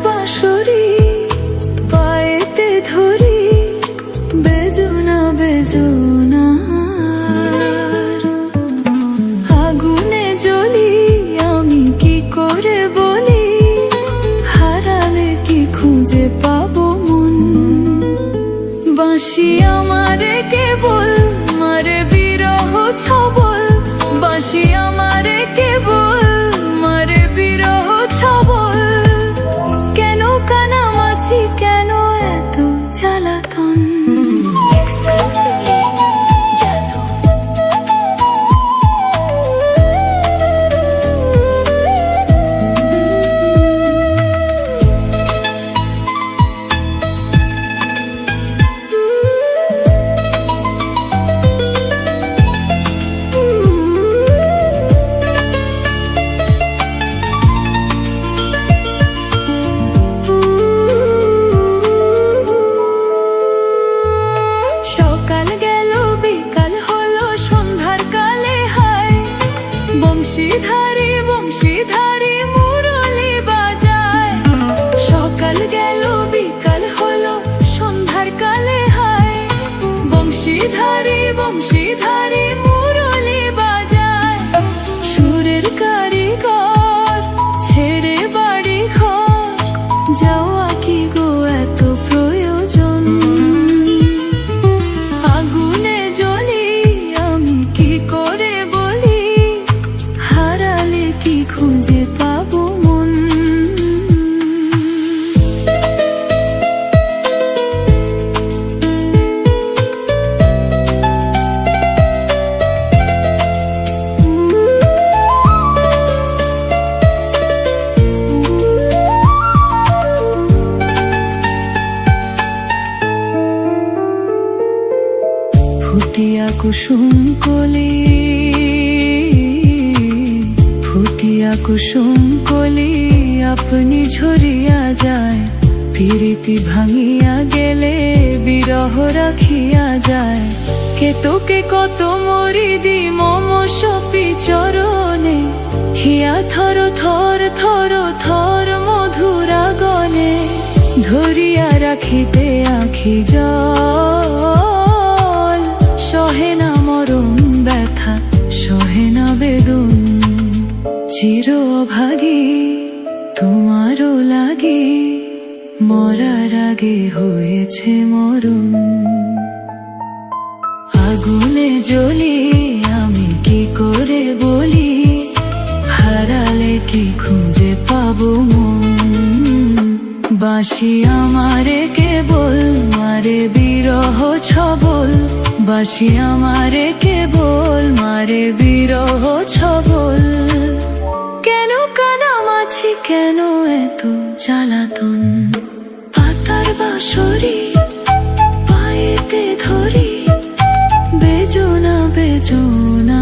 বাঁশরি পায়েতে ধরি বেজুনা বেজুনা আগুনে জ্বলি আমি কি করে বলি হারালে কি খুঁজে পাবো মন বাঁশি আমারে কেবল মারে বিরহ ছবল বাঁশি আমারে কেবল মারে বিরহ ছবল কেন এত জ্বালাতন বংশীধারী বংশীধারী মুরলি বাজায় সকাল গেল বিকাল হলো সন্ধ্যার কালে হায় বংশীধারী বংশীধারী মুরলি বাজায় সুরের কারিগর ছেড়ে বাড়ি ঘর যাওয়া কি গো এত প্রয়োজন আগুনে জ্বলি আমি কি করে বলি হারালে কি খুঁজে পাবো মন ফুটিয়া কুসুম কলি ফুটিয়া কুসুম কলি আপনি ঝরিয়া যায় প্রীতি ভাঙিয়া গেলে বিরহ রাখিয়া যায় কে তোকে কত মরি দি মম সপি চরণে হিয়া থর থর থর থর মধুরা গনে ধরিয়া রাখিতে আখি জল সহে না মরম ব্যথা সহে না বেদন চির অভাগী তোমারও লাগে মরার আগে হয়েছে মরণ আগুনে জ্বলি আমি কি করে বলি হারালে কি খুঁজে পাবো মন বাঁশি আমারে কেবল মারে বিরহ ছবল বাঁশি আমারে কেবল মারে বিরহ ছবল কেন কানামাছি কেন এত জ্বালাতন পাতার বাঁশরি পায়েতে ধরি বেজোনা বেজোনা